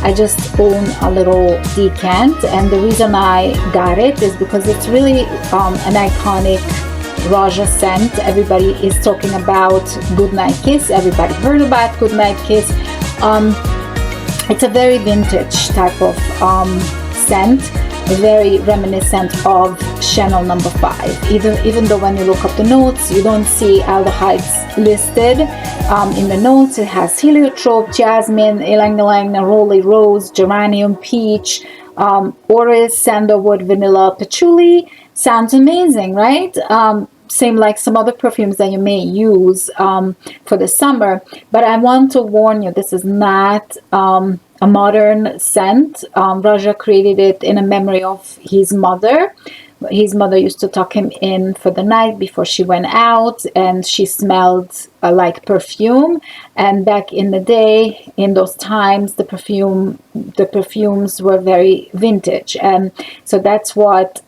I just own a little decant, and the reason I got it is because it's really an iconic Roja scent. Everybody is talking about Goodnight Kiss. Everybody heard about Goodnight Kiss. It's a very vintage type of scent, very reminiscent of Chanel No. 5. Even though when you look up the notes, you don't see aldehydes listed in the notes. It has heliotrope, jasmine, ylang ylang, neroli, rose, geranium, peach, orris, sandalwood, vanilla, patchouli. Sounds amazing, right? Same like some other perfumes that you may use for the summer. But I want to warn you, this is not a modern scent. Roja created it in a memory of his mother. His mother used to tuck him in for the night before she went out, and she smelled like perfume. And back in the day, in those times, the perfumes were very vintage, and so that's what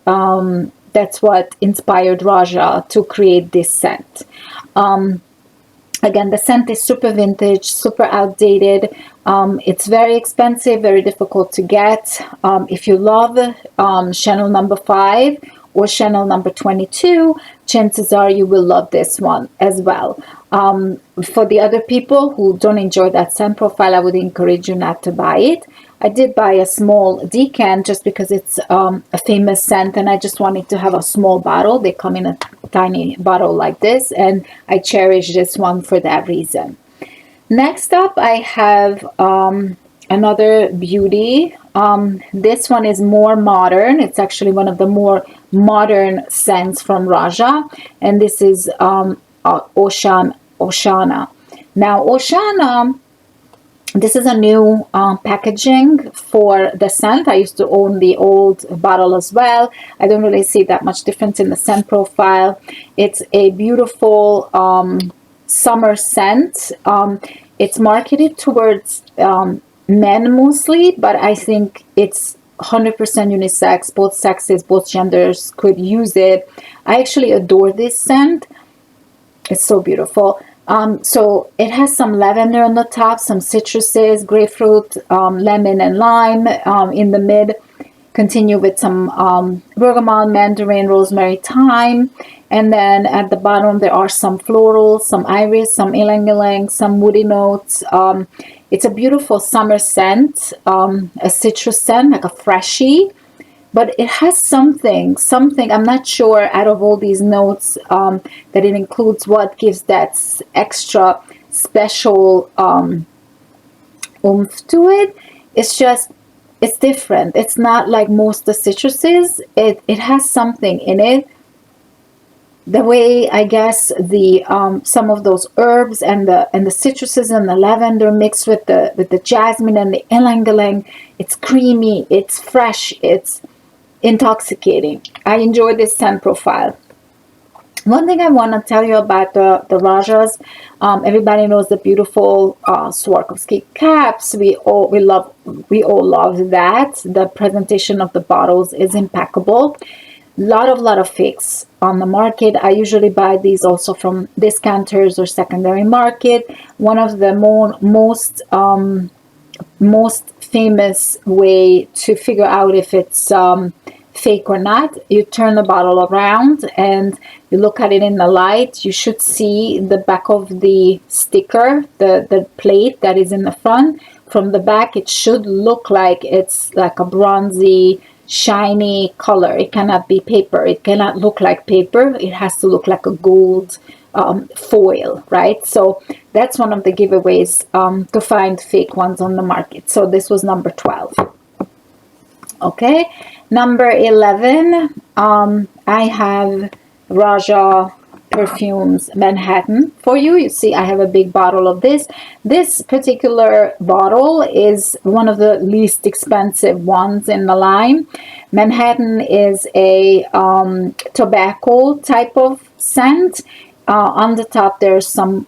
inspired Roja to create this scent. Again, the scent is super vintage, super outdated. It's very expensive, very difficult to get. If you love Chanel No. 5 or Chanel No. 22, chances are you will love this one as well. For the other people who don't enjoy that scent profile, I would encourage you not to buy it. I did buy a small decant just because it's a famous scent, and I just wanted to have a small bottle. They come in a tiny bottle like this, and I cherish this one for that reason. Next up, I have another beauty. This one is more modern. It's actually one of the more modern scents from Roja, and this is Oshana. Now, Oshana, this is a new packaging for the scent. I used to own the old bottle as well. I don't really see that much difference in the scent profile. It's a beautiful summer scent. It's marketed towards men mostly, but I think it's 100% unisex. Both sexes, both genders could use it. I actually adore this scent. It's so beautiful. So it has some lavender on the top, some citruses, grapefruit, lemon, and lime in the mid. Continue with some bergamot, mandarin, rosemary, thyme. And then at the bottom, there are some florals, some iris, some ylang ylang, some woody notes. It's a beautiful summer scent, a citrus scent, like a freshie. But it has something, I'm not sure out of all these notes that it includes what gives that extra special oomph to it. It's just, it's different. It's not like most of the citruses. It has something in it. The way, I guess, the some of those herbs and the citruses and the lavender mixed with the jasmine and the ylang ylang, it's creamy, it's fresh, it's intoxicating. I enjoy this scent profile. One thing I want to tell you about the Rojas, everybody knows the beautiful Swarovski caps. We all love that. The presentation of the bottles is impeccable. Lot of fakes on the market. I usually buy these also from discounters or secondary market. One of the most famous way to figure out if it's fake or not, you turn the bottle around and you look at it in the light. You should see the back of the sticker, the plate that is in the front. From the back, it should look like it's like a bronzy, shiny color. It cannot be paper. It cannot look like paper. It has to look like a gold foil, right? So that's one of the giveaways to find fake ones on the market. So this was number 12. Okay, number 11, I have Roja Perfumes Manhattan for you. You see, I have a big bottle of this. This particular bottle is one of the least expensive ones in the line. Manhattan is a tobacco type of scent. On the top, there's some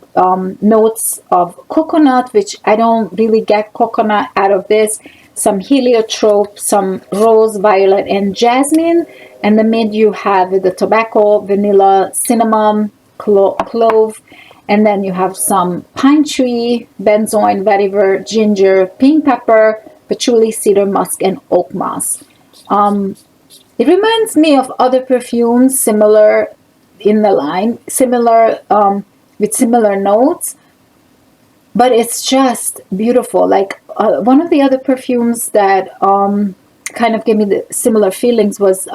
notes of coconut, which I don't really get coconut out of this. Some heliotrope, some rose, violet, and jasmine. And the mid, you have the tobacco, vanilla, cinnamon, clove, And then you have some pine tree, benzoin, vetiver, ginger, pink pepper, patchouli, cedar, musk, and oak moss. It reminds me of other perfumes similar in the line, similar with similar notes, but it's just beautiful. Like one of the other perfumes that kind of gave me the similar feelings was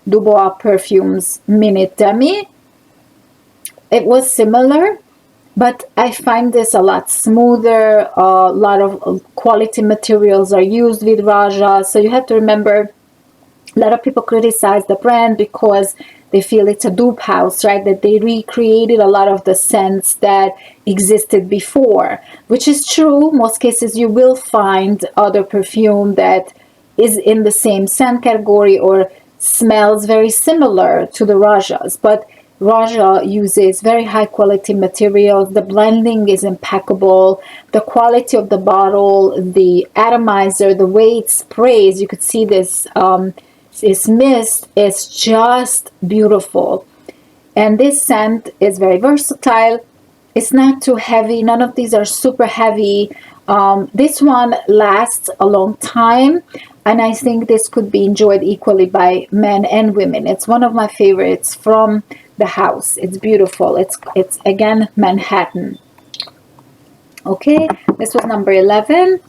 Dubois Perfumes Minute Demi. It was similar, but I find this a lot smoother. A lot of quality materials are used with Roja, so you have to remember, a lot of people criticize the brand because they feel it's a dupe house, right? That they recreated a lot of the scents that existed before, which is true. Most cases you will find other perfume that is in the same scent category or smells very similar to the Rajas, but Roja uses very high quality materials. The blending is impeccable. The quality of the bottle, the atomizer, the way it sprays, you could see this mist is just beautiful. And this scent is very versatile. It's not too heavy. None of these are super heavy. This one lasts a long time, and I think this could be enjoyed equally by men and women. It's one of my favorites from the house. It's beautiful. It's again Manhattan. Okay, this was number 11.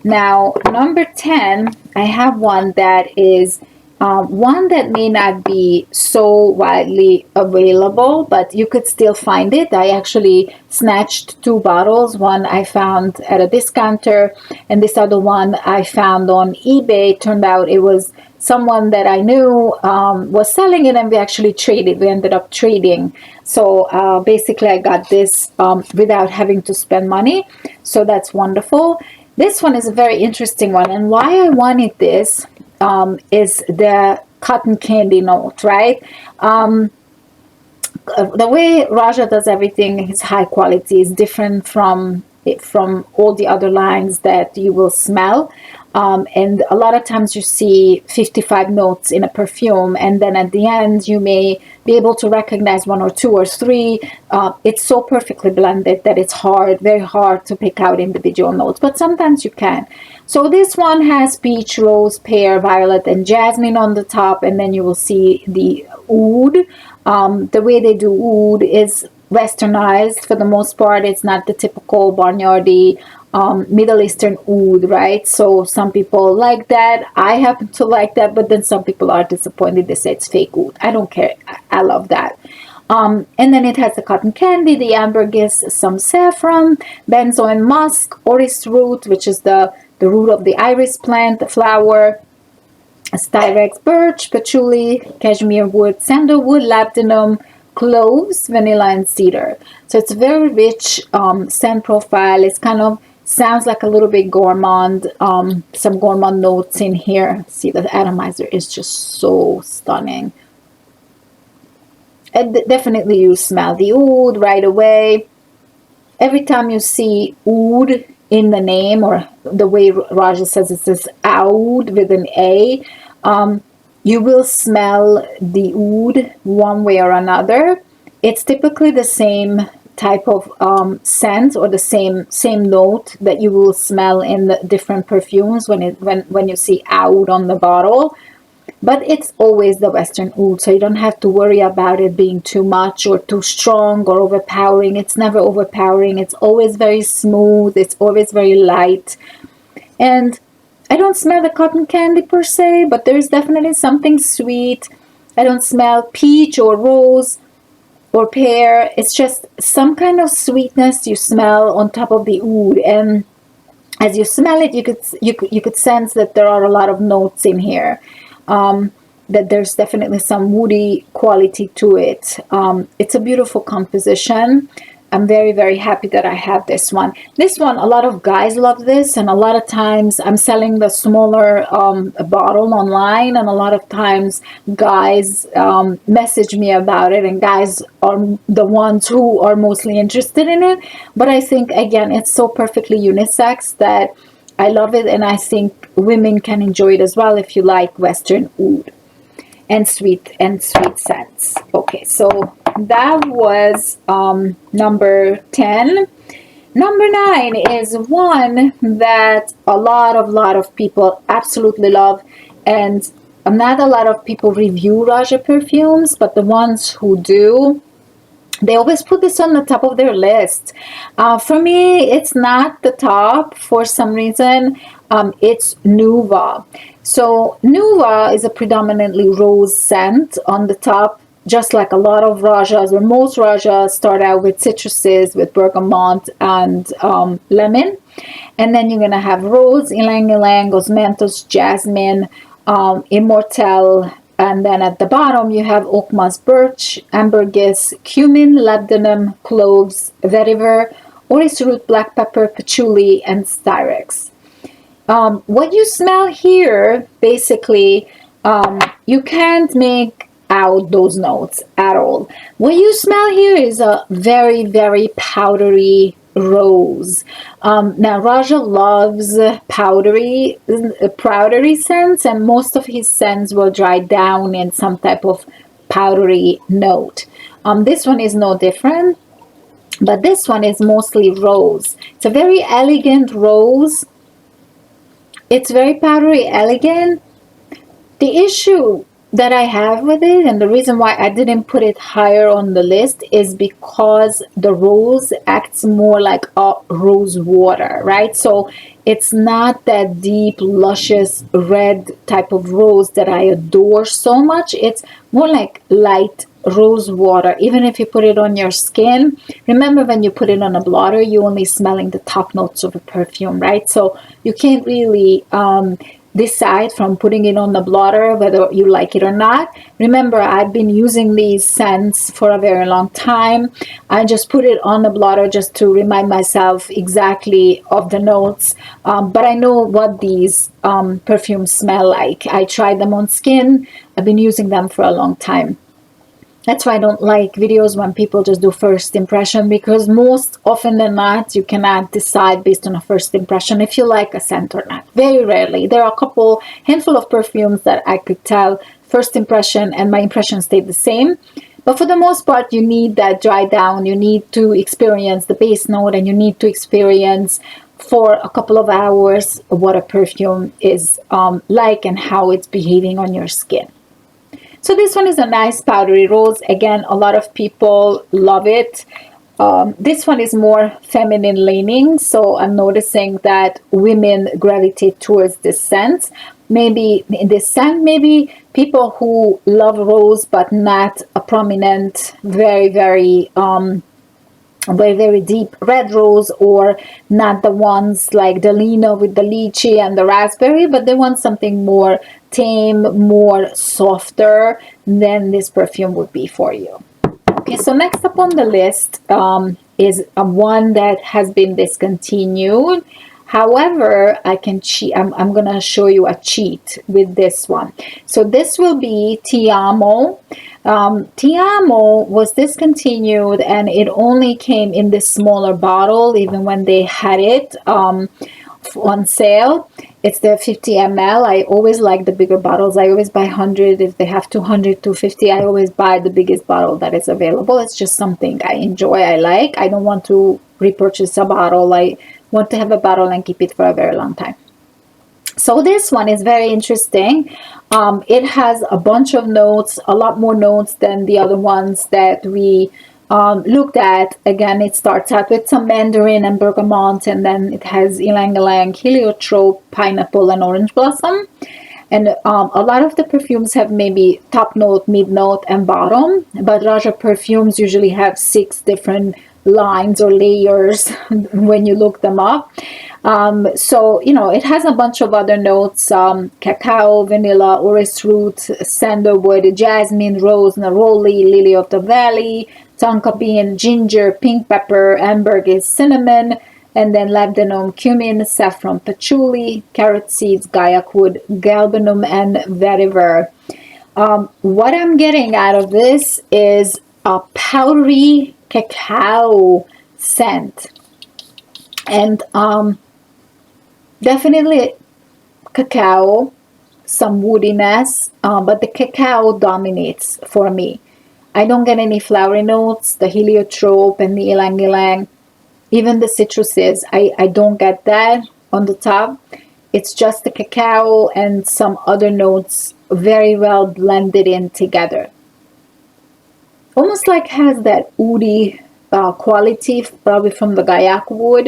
Now number 10, I have one that is one that may not be so widely available, but you could still find it. I actually snatched 2 bottles. One I found at a discounter, and this other one I found on eBay. Turned out it was someone that I knew was selling it, and we actually traded. We ended up trading. So basically I got this without having to spend money. So that's wonderful. This one is a very interesting one, and why I wanted this is the cotton candy note, right? The way Roja does everything is high quality, is different from all the other lines that you will smell. And a lot of times you see 55 notes in a perfume, and then at the end you may be able to recognize 1 or 2 or 3. It's so perfectly blended that it's very hard to pick out individual notes, but sometimes you can. So this one has peach, rose, pear, violet, and jasmine on the top, and then you will see the oud. The way they do oud is westernized for the most part. It's not the typical barnyardy Middle Eastern oud, right? So some people like that. I happen to like that, but then some people are disappointed. They say it's fake oud. I don't care. I love that. And then it has the cotton candy, the ambergris, some saffron, benzoin, musk, orris root, which is the root of the iris plant, the flower, styrex, birch, patchouli, cashmere wood, sandalwood, labdanum, cloves, vanilla, and cedar. So it's a very rich scent profile. It's kind of sounds like a little bit gourmand, some gourmand notes in here. See, the atomizer is just so stunning. And definitely you smell the oud right away. Every time you see oud in the name, or the way Roja says it says oud with an A, you will smell the oud one way or another. It's typically the same type of scent, or the same note that you will smell in the different perfumes when you see oud on the bottle. But it's always the Western oud, so you don't have to worry about it being too much or too strong or overpowering. It's never overpowering. It's always very smooth. It's always very light. And I don't smell the cotton candy per se, but there's definitely something sweet. I don't smell peach or rose or pear. It's just some kind of sweetness you smell on top of the oud. And as you smell it, you could sense that there are a lot of notes in here. That there's definitely some woody quality to it. It's a beautiful composition. I'm very, very happy that I have this one. This one, a lot of guys love this, and a lot of times I'm selling the smaller bottle online, and a lot of times guys message me about it, and guys are the ones who are mostly interested in it. But I think, again, it's so perfectly unisex that I love it, and I think women can enjoy it as well if you like Western oud and sweet scents. Okay, so that was number 10. Number 9 is one that a lot of people absolutely love, and not a lot of people review Roja perfumes, but the ones who do, they always put this on the top of their list. For me, it's not the top for some reason. It's Nuva. So Nuva is a predominantly rose scent on the top, just like a lot of Rajas, or most Rajas start out with citruses, with bergamot and lemon. And then you're going to have rose, ylang ylang, osmanthus, jasmine, immortelle, and then at the bottom you have oak moss, birch, ambergris, cumin, labdanum, cloves, vetiver, orris root, black pepper, patchouli, and styrex. What you smell here, basically, you can't make out those notes at all. What you smell here is a very, very powdery rose. Now, Raja loves powdery scents, and most of his scents will dry down in some type of powdery note. This one is no different, but this one is mostly rose. It's a very elegant rose. It's very powdery elegant. The issue that I have with it, and the reason why I didn't put it higher on the list, is because the rose acts more like a rose water, right? So it's not that deep, luscious red type of rose that I adore so much. It's more like light rose water. Even if you put it on your skin, remember when you put it on a blotter, you're only smelling the top notes of a perfume, right? So you can't really decide from putting it on the blotter whether you like it or not. Remember, I've been using these scents for a very long time. I just put it on the blotter just to remind myself exactly of the notes, but I know what these perfumes smell like. I tried them on skin. I've been using them for a long time. That's why I don't like videos when people just do first impression, because most often than not, you cannot decide based on a first impression if you like a scent or not. Very rarely. There are a handful of perfumes that I could tell first impression and my impression stayed the same. But for the most part, you need that dry down. You need to experience the base note, and you need to experience for a couple of hours what a perfume is like and how it's behaving on your skin. So this one is a nice powdery rose. Again, a lot of people love it. This one is more feminine leaning, so I'm noticing that women gravitate towards this scent. Maybe in this scent, maybe people who love rose but not a prominent, very deep red rose, or not the ones like the Lina with the lychee and the raspberry, but they want something more tame, more softer, then this perfume would be for you. Okay, so next up on the list is one that has been discontinued. However, I can cheat. I'm gonna show you a cheat with this one. So this will be Ti Amo. Ti Amo was discontinued, and it only came in this smaller bottle, even when they had it on sale. It's the 50 ml. I always like the bigger bottles. I always buy 100. If they have 200, 250, I always buy the biggest bottle that is available. It's just something I enjoy, I like. I don't want to repurchase a bottle. I want to have a bottle and keep it for a very long time. So this one is very interesting. It has a bunch of notes, a lot more notes than the other ones that we looked at. Again, it starts out with some mandarin and bergamot, and then it has ylang ylang, heliotrope, pineapple, and orange blossom. And a lot of the perfumes have maybe top note, mid note, and bottom, but Raja perfumes usually have 6 different lines or layers when you look them up. So, it has a bunch of other notes, cacao, vanilla, orris root, sandalwood, jasmine, rose, neroli, lily of the valley, tonka bean, ginger, pink pepper, ambergris, cinnamon, and then labdanum, cumin, saffron, patchouli, carrot seeds, guaiac wood, galbanum, and vetiver. What I'm getting out of this is a powdery cacao scent, and definitely cacao, some woodiness, but the cacao dominates for me. I don't get any flowery notes, the heliotrope and the ylang ylang, even the citruses. I don't get that on the top. It's just the cacao and some other notes very well blended in together. Almost like has that woody quality, probably from the guaiac wood.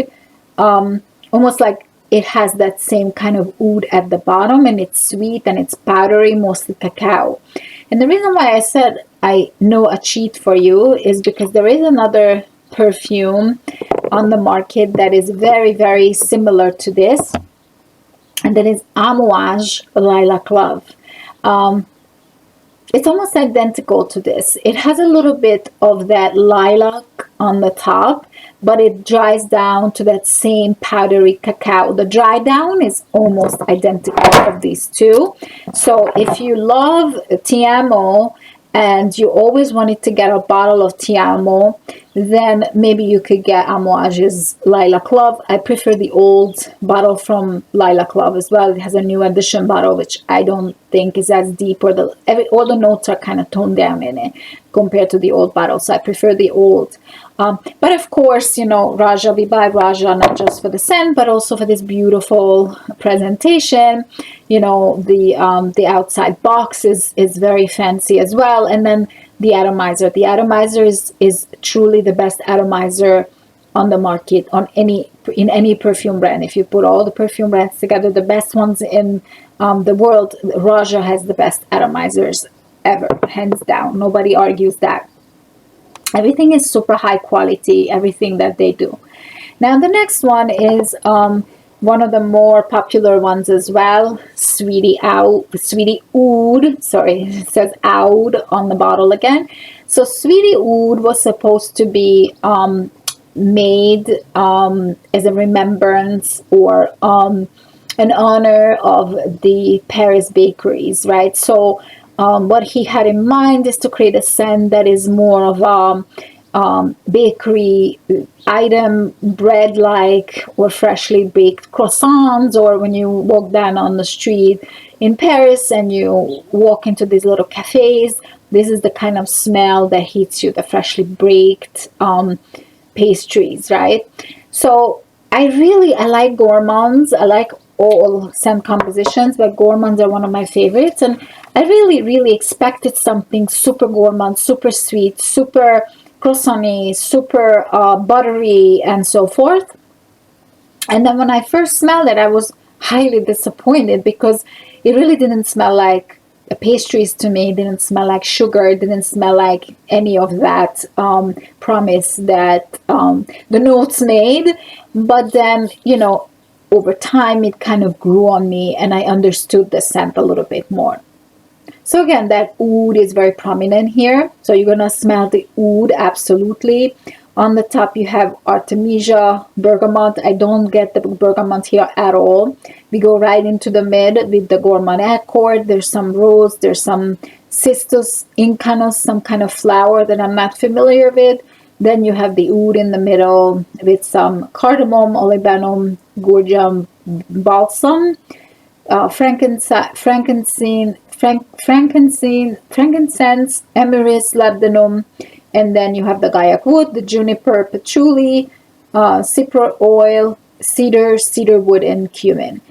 Almost like it has that same kind of oud at the bottom, and it's sweet and it's powdery, mostly cacao. And the reason why I said I know a cheat for you is because there is another perfume on the market that is very, very similar to this, and that is Amouage Lilac Love. It's almost identical to this. It has a little bit of that lilac on the top, but it dries down to that same powdery cacao. The dry down is almost identical of these two. So if you love Tiamo and you always wanted to get a bottle of Tiamo, then maybe you could get Amouage's Lilac Love. I prefer the old bottle from Lilac Love as well. It has a new edition bottle, which I don't think is as deep, or all the notes are kind of toned down in it compared to the old bottle. So I prefer the old. But of course, you know, Roja, we buy Roja not just for the scent, but also for this beautiful presentation. You know, the outside box is very fancy as well. And then the atomizer. The atomizer is truly the best atomizer on the market in any perfume brand. If you put all the perfume brands together, the best ones in the world, Roja has the best atomizers ever, hands down. Nobody argues that. Everything is super high quality, everything that they do. Now the next one is one of the more popular ones as well, Sweetie Oud. Sorry, it says Oud on the bottle again. So Sweetie Oud was supposed to be made as a remembrance or an honor of the Paris bakeries, right? So what he had in mind is to create a scent that is more of a bakery item, bread-like or freshly baked croissants, or when you walk down on the street in Paris and you walk into these little cafes, this is the kind of smell that hits you, the freshly baked pastries, right? So I like gourmands. I like all scent compositions, but gourmands are one of my favorites, and I really expected something super gourmand, super sweet, super croissant-y, super buttery, and so forth. And then when I first smelled it, I was highly disappointed because it really didn't smell like pastries to me. It didn't smell like sugar. It didn't smell like any of that promise that the notes made. But then, you know, over time, it kind of grew on me and I understood the scent a little bit more. So again, that oud is very prominent here. So you're going to smell the oud, absolutely. On the top, you have Artemisia, bergamot. I don't get the bergamot here at all. We go right into the mid with the gourmand accord. There's some rose. There's some cistus incanus, some kind of flower that I'm not familiar with. Then you have the oud in the middle with some cardamom, olibanum, gordium, balsam, frankincense, amyris, labdanum, and then you have the guaiac wood, the juniper, patchouli, cypre oil, cedar wood, and cumin.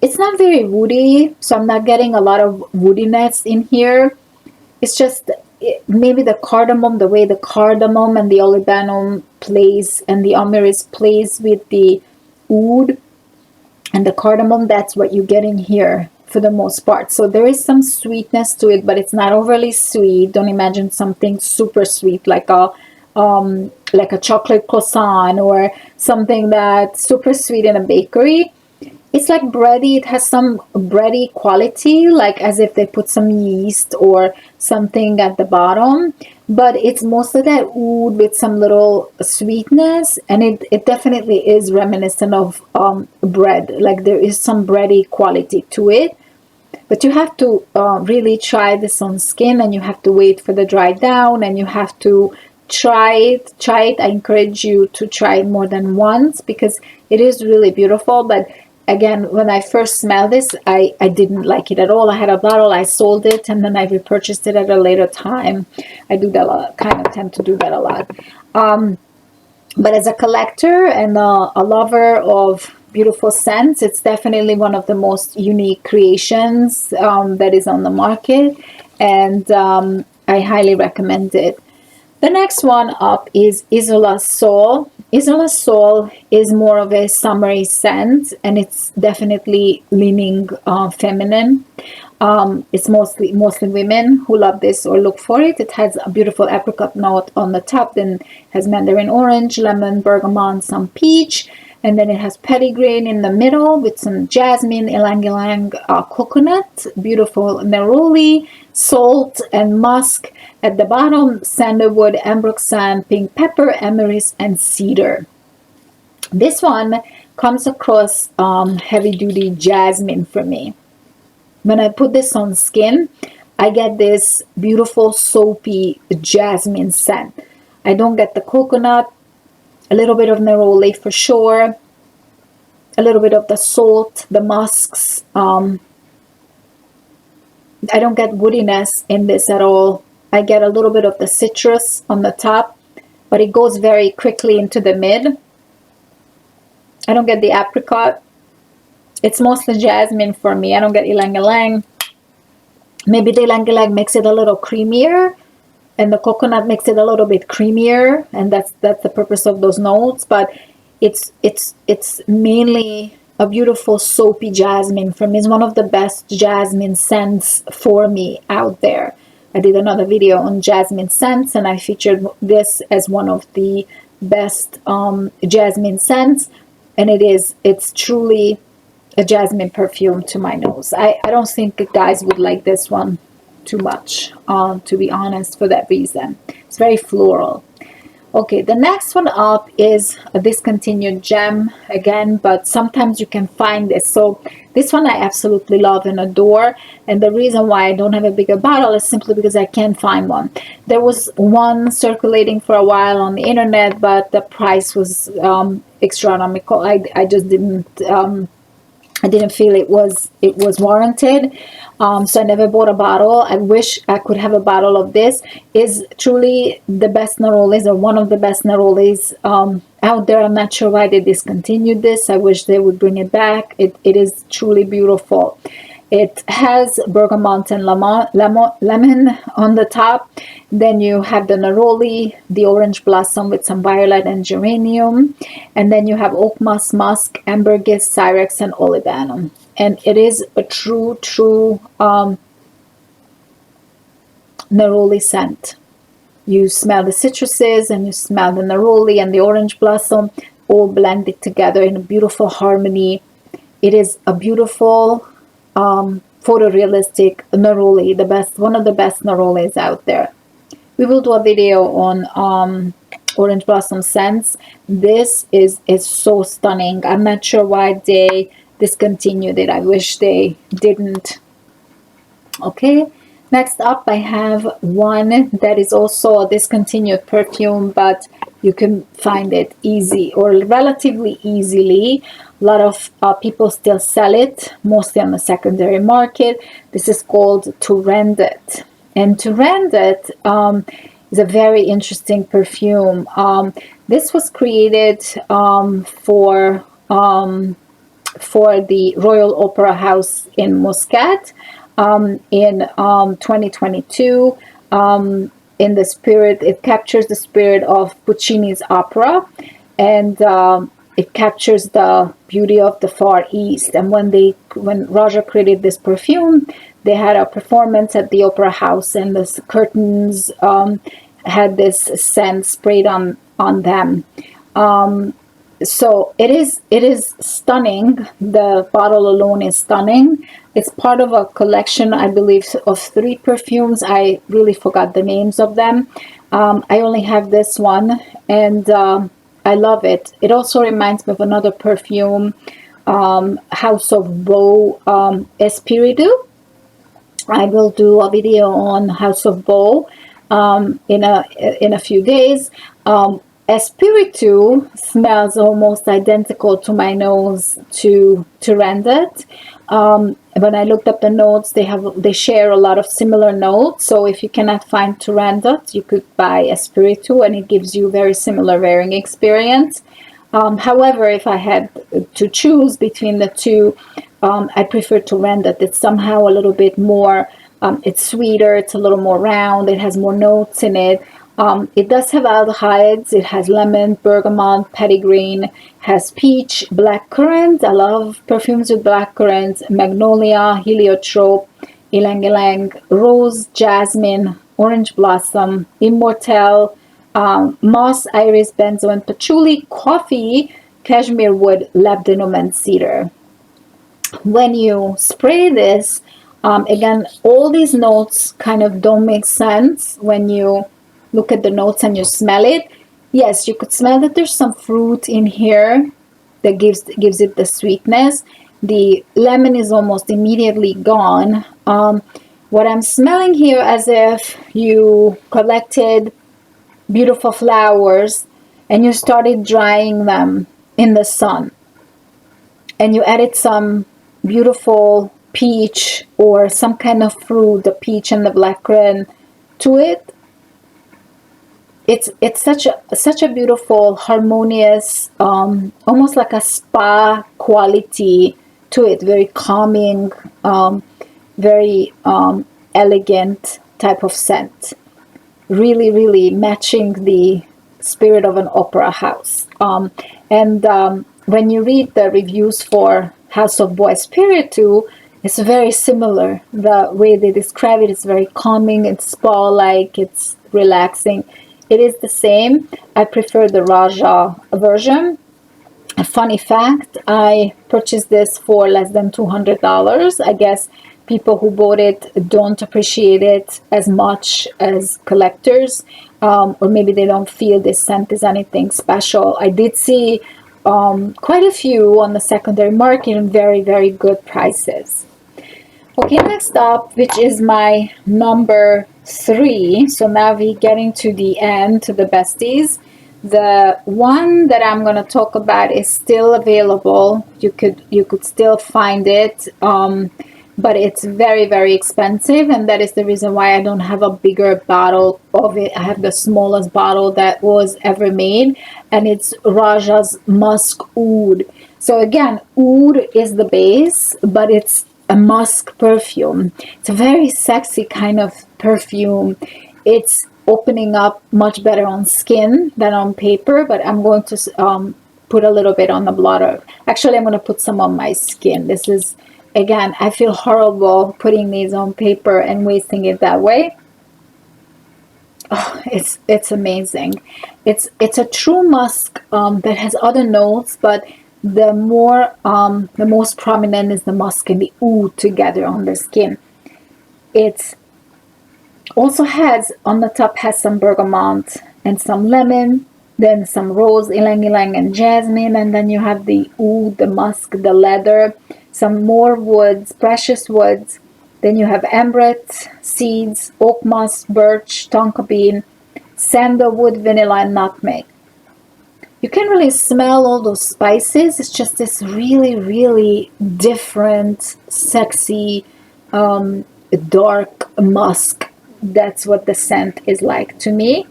It's not very woody, so I'm not getting a lot of woodiness in here. It's just maybe the cardamom, the way the cardamom and the olibanum plays and the amyris plays with the oud and the cardamom, that's what you get in here for the most part. So there is some sweetness to it, but it's not overly sweet. Don't imagine something super sweet like a chocolate croissant or something that's super sweet in a bakery. It's like bready. It has some bready quality, like as if they put some yeast or something at the bottom. But it's mostly that oud with some little sweetness, and it definitely is reminiscent of bread. Like there is some bready quality to it. But you have to really try this on skin, and you have to wait for the dry down, and you have to try it. I encourage you to try it more than once because it is really beautiful. But again, when I first smelled this, I didn't like it at all. I had a bottle, I sold it, and then I repurchased it at a later time. I do that a lot, kind of tend to do that a lot. But as a collector and a lover of beautiful scents, it's definitely one of the most unique creations that is on the market, and I highly recommend it. The next one up is Isola Sol. Isola Sol is more of a summery scent, and it's definitely leaning feminine. It's mostly women who love this or look for it. It has a beautiful apricot note on the top, then has mandarin orange, lemon, bergamot, some peach, and then it has petitgrain in the middle with some jasmine, ylang ylang, coconut, beautiful neroli, salt, and musk. At the bottom, sandalwood, ambroxan, pink pepper, amyris, and cedar. This one comes across heavy duty jasmine for me. When I put this on skin, I get this beautiful soapy jasmine scent. I don't get the coconut, a little bit of neroli for sure, a little bit of the salt, the musks. I don't get woodiness in this at all. I get a little bit of the citrus on the top, but it goes very quickly into the mid. I don't get the apricot. It's mostly jasmine for me. I don't get ylang ylang. Maybe the ylang ylang makes it a little creamier, and the coconut makes it a little bit creamier, and that's the purpose of those notes. But it's mainly a beautiful soapy jasmine for me. It's one of the best jasmine scents for me out there. I did another video on jasmine scents, and I featured this as one of the best jasmine scents, and it's truly a jasmine perfume to my nose. I don't think guys would like this one too much, to be honest, for that reason. It's very floral. Okay, the next one up is a discontinued gem again, but sometimes you can find this. So this one I absolutely love and adore, and the reason why I don't have a bigger bottle is simply because I can't find one. There was one circulating for a while on the internet, but the price was astronomical. I just didn't feel it was warranted, so I never bought a bottle. I wish I could have a bottle of this. Is truly the best nerolis, or one of the best nerolis out there. I'm not sure why they discontinued this. I wish they would bring it back. It is truly beautiful. It has bergamot and lemon on the top. Then you have the neroli, the orange blossom with some violet and geranium. And then you have oak moss, musk, ambergris, cyrex, and olibanum. And it is a true neroli scent. You smell the citruses, and you smell the neroli and the orange blossom all blended together in a beautiful harmony. It is a beautiful photorealistic neroli, one of the best nerolis out there. We will do a video on orange blossom scents. This is so stunning. I'm not sure why they discontinued it. I wish they didn't. Okay, next up I have one that is also a discontinued perfume, but you can find it easy or relatively easily. A lot of people still sell it, mostly on the secondary market. This is called To Rend It. And To Rend It is a very interesting perfume. This was created for the Royal Opera House in Muscat in 2022. In the spirit, it captures the spirit of Puccini's opera, and it captures the beauty of the Far East. And when Roja created this perfume, they had a performance at the Opera House, and the curtains had this scent sprayed on them. So it is stunning. The bottle alone is stunning. It's part of a collection, I believe, of 3 perfumes. I really forgot the names of them. I only have this one, and I love it. It also reminds me of another perfume, House of Beau Espiritu. I will do a video on House of Beau in a few days. Espiritu smells almost identical to my nose to Rendet. When I looked up the notes, they share a lot of similar notes. So if you cannot find Turandot, you could buy Espiritu, and it gives you very similar wearing experience. However, if I had to choose between the two, I prefer Turandot. It's somehow a little bit more. It's sweeter. It's a little more round. It has more notes in it. It does have aldehydes. It has lemon, bergamot, petitgreen, has peach, blackcurrant. I love perfumes with blackcurrant, magnolia, heliotrope, ylang ylang, rose, jasmine, orange blossom, immortelle, moss, iris, benzo, and patchouli, coffee, cashmere wood, labdanum, and cedar. When you spray this, again, all these notes kind of don't make sense when you look at the notes and you smell it. Yes, you could smell that there's some fruit in here that gives it the sweetness. The lemon is almost immediately gone. What I'm smelling here, as if you collected beautiful flowers and you started drying them in the sun, and you added some beautiful peach or some kind of fruit, the peach and the blackcurrant, to it. It's such a beautiful, harmonious, almost like a spa quality to it. Very calming, very elegant type of scent. Really, really matching the spirit of an opera house. And when you read the reviews for House of Bois Spiritu, it's very similar. The way they describe it is very calming, it's spa-like, it's relaxing. It is the same. I prefer the Roja version. A funny fact, I purchased this for less than $200. I guess people who bought it don't appreciate it as much as collectors, or maybe they don't feel this scent is anything special. I did see quite a few on the secondary market in very, very good prices. Okay, next up, which is my number 3. So now we're getting to the end, to the besties. The one that I'm going to talk about is still available. You could still find it, but it's very, very expensive, and that is the reason why I don't have a bigger bottle of it. I have the smallest bottle that was ever made, and it's Roja's Musk Oud. So again, oud is the base, but it's a musk perfume. It's a very sexy kind of perfume. It's opening up much better on skin than on paper, but I'm going to put a little bit on the blotter. Actually, I'm going to put some on my skin. This is, again, I feel horrible putting these on paper and wasting it that way. Oh, it's amazing. It's a true musk that has other notes, but the most prominent is the musk and the oud together on the skin. It also has, on the top, has some bergamot and some lemon, then some rose, ylang ylang, and jasmine, and then you have the oud, the musk, the leather, some more woods, precious woods. Then you have ambrette, seeds, oak moss, birch, tonka bean, sandalwood, vanilla, and nutmeg. You can really smell all those spices. It's just this really, really different, sexy, dark musk. That's what the scent is like to me.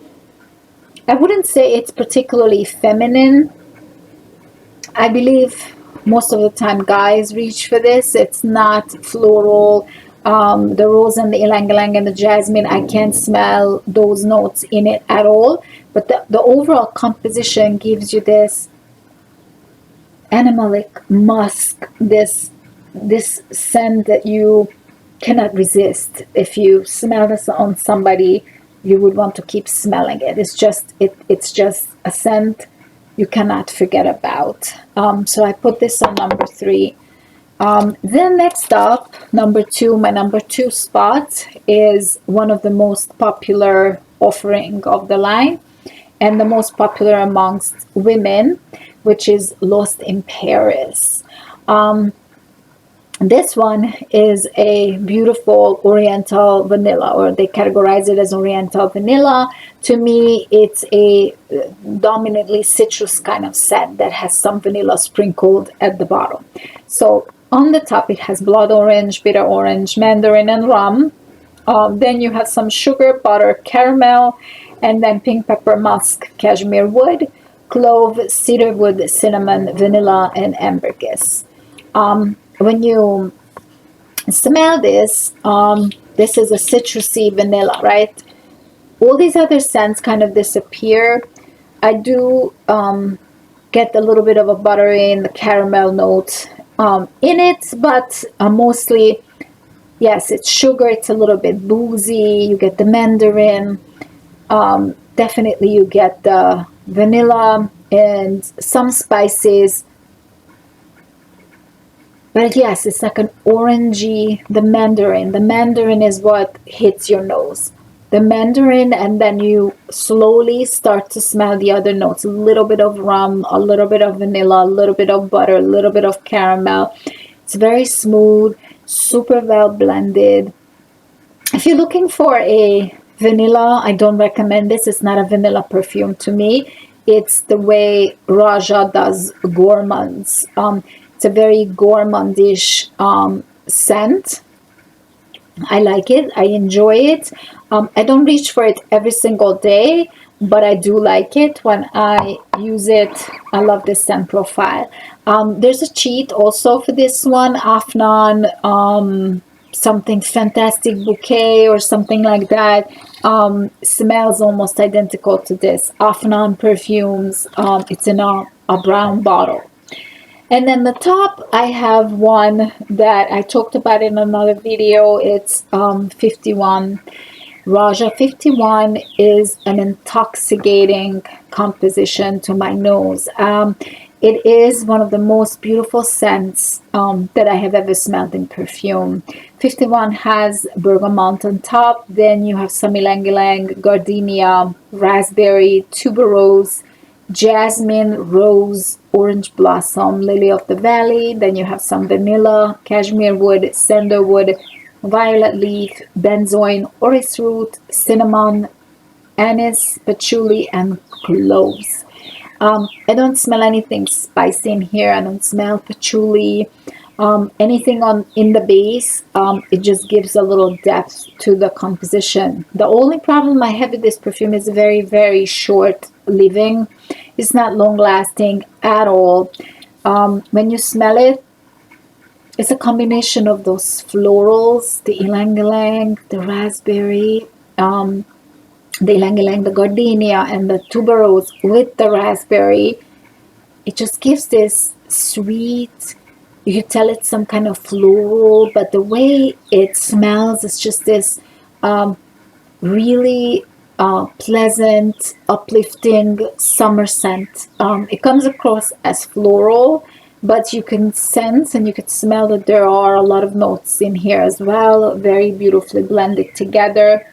I wouldn't say it's particularly feminine. I believe most of the time guys reach for this. It's not floral. The rose and the ylang ylang and the jasmine, I can't smell those notes in it at all. But the overall composition gives you this animalic musk, this scent that you cannot resist. If you smell this on somebody, you would want to keep smelling it. It's just a scent you cannot forget about. So I put this on number 3. Then next up, number 2, my number 2 spot is one of the most popular offering of the line, and the most popular amongst women, which is Lost in Paris. This one is a beautiful Oriental vanilla, or they categorize it as Oriental vanilla. To me, it's a dominantly citrus kind of scent that has some vanilla sprinkled at the bottom. So on the top, it has blood orange, bitter orange, mandarin, and rum. Then you have some sugar, butter, caramel, and then pink pepper, musk, cashmere wood, clove, cedar wood, cinnamon, vanilla, and ambergris. When you smell this, this is a citrusy vanilla, right? All these other scents kind of disappear. I do get a little bit of a buttery and the caramel note in it, but mostly, yes, it's sugar. It's a little bit boozy. You get the mandarin. Definitely, you get the vanilla and some spices. But yes, it's like an orangey, the mandarin. The mandarin is what hits your nose. The mandarin, and then you slowly start to smell the other notes. A little bit of rum, a little bit of vanilla, a little bit of butter, a little bit of caramel. It's very smooth, super well blended. If you're looking for a vanilla, I don't recommend this. It's not a vanilla perfume to me. It's the way Roja does gourmands. It's a very gourmandish scent. I like it. I enjoy it. I don't reach for it every single day, but I do like it when I use it. I love this scent profile. There's a cheat also for this one, Afnan, something fantastic bouquet or something like that. Smells almost identical to this. Afnan perfumes. It's in a brown bottle. And then the top, I have one that I talked about in another video. It's 51. Roja 51 is an intoxicating composition to my nose. It is one of the most beautiful scents that I have ever smelled in perfume. 51 has bergamot on top. Then you have some ylang ylang, gardenia, raspberry, tuberose, jasmine, rose, orange blossom, lily of the valley. Then you have some vanilla, cashmere wood, sandalwood, violet leaf, benzoin, orris root, cinnamon, anise, patchouli, and cloves. I don't smell anything spicy in here. I don't smell patchouli. Anything in the base, it just gives a little depth to the composition. The only problem I have with this perfume is very, very short living. It's not long lasting at all. When you smell it, it's a combination of those florals, the ylang ylang, the raspberry, the ylang ylang, the gardenia, and the tuberose with the raspberry. It just gives this sweet, you can tell it's some kind of floral, but the way it smells is just this really pleasant, uplifting summer scent. It comes across as floral, but you can sense and you can smell that there are a lot of notes in here as well, very beautifully blended together.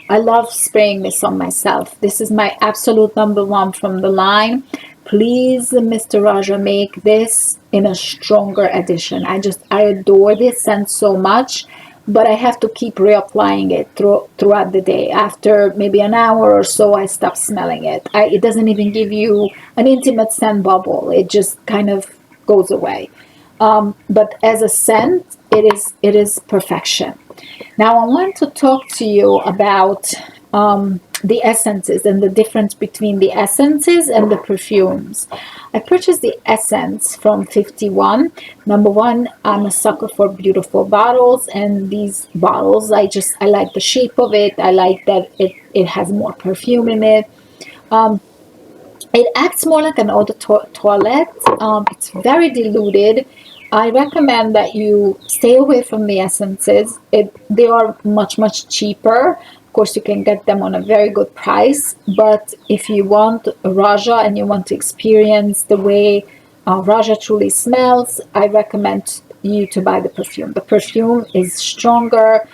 I love spraying this on myself. This is my absolute number one from the line. Please, Mr. Roja, make this in a stronger edition. I adore this scent so much, but I have to keep reapplying it throughout the day. After maybe an hour or so, I stop smelling it. It doesn't even give you an intimate scent bubble. It just kind of goes away. But as a scent, it is perfection. Now I want to talk to you about the essences and the difference between the essences and the perfumes. I purchased the essence from 51. Number one, I'm a sucker for beautiful bottles, and these bottles, I like the shape of it. I like that it has more perfume in it. It acts more like an eau de toilette. It's very diluted. I recommend that you stay away from the essences. They are much cheaper. Of course, you can get them on a very good price. But if you want Roja and you want to experience the way Roja truly smells, I recommend you to buy the perfume. The perfume is stronger.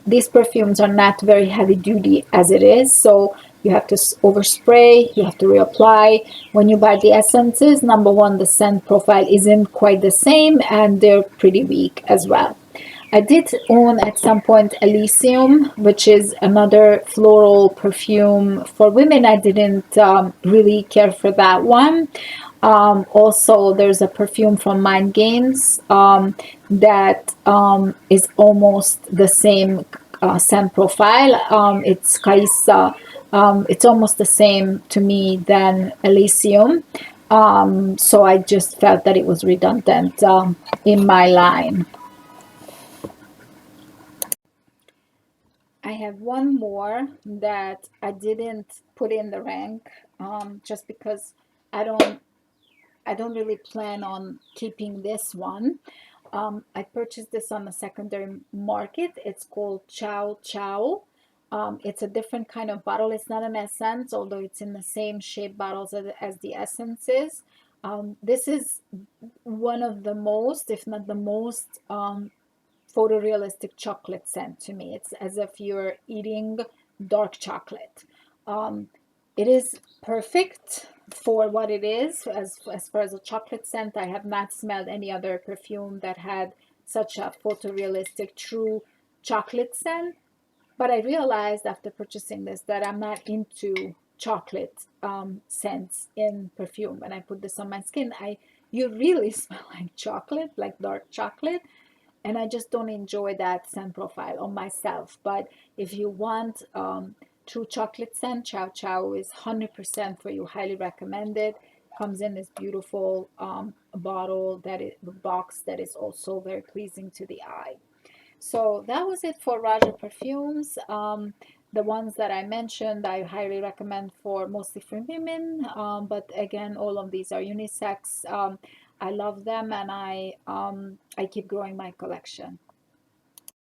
These perfumes are not very heavy duty as it is. So You have to overspray, you have to reapply. When you buy the essences, number one, the scent profile isn't quite the same, and they're pretty weak as well. I did own at some point Elysium, which is another floral perfume for women. I didn't really care for that one. Also, there's a perfume from Mind Games that is almost the same scent profile. It's Kaisa. It's almost the same to me than Elysium. So I just felt that it was redundant in my line. I have one more that I didn't put in the rank just because I don't I don't really plan on keeping this one. I purchased this on the secondary market. It's called Chow Chow. It's a different kind of bottle. It's not an essence, although it's in the same shape bottles as the essences. This is one of the most, if not the most, photorealistic chocolate scent to me. It's as if you're eating dark chocolate. Um, it is perfect for what it is. As far as a chocolate scent, I have not smelled any other perfume that had such a photorealistic, true chocolate scent. But I realized after purchasing this that I'm not into chocolate scents in perfume. When I put this on my skin, you really smell like chocolate, like dark chocolate, and I just don't enjoy that scent profile on myself. But if you want true chocolate scent, Chow Chow is 100% for you. Highly recommend it. Comes in this beautiful bottle box that is also very pleasing to the eye. So that was it for Roja perfumes. The ones that I mentioned, I highly recommend for mostly for women. But again, all of these are unisex. I love them, and I keep growing my collection.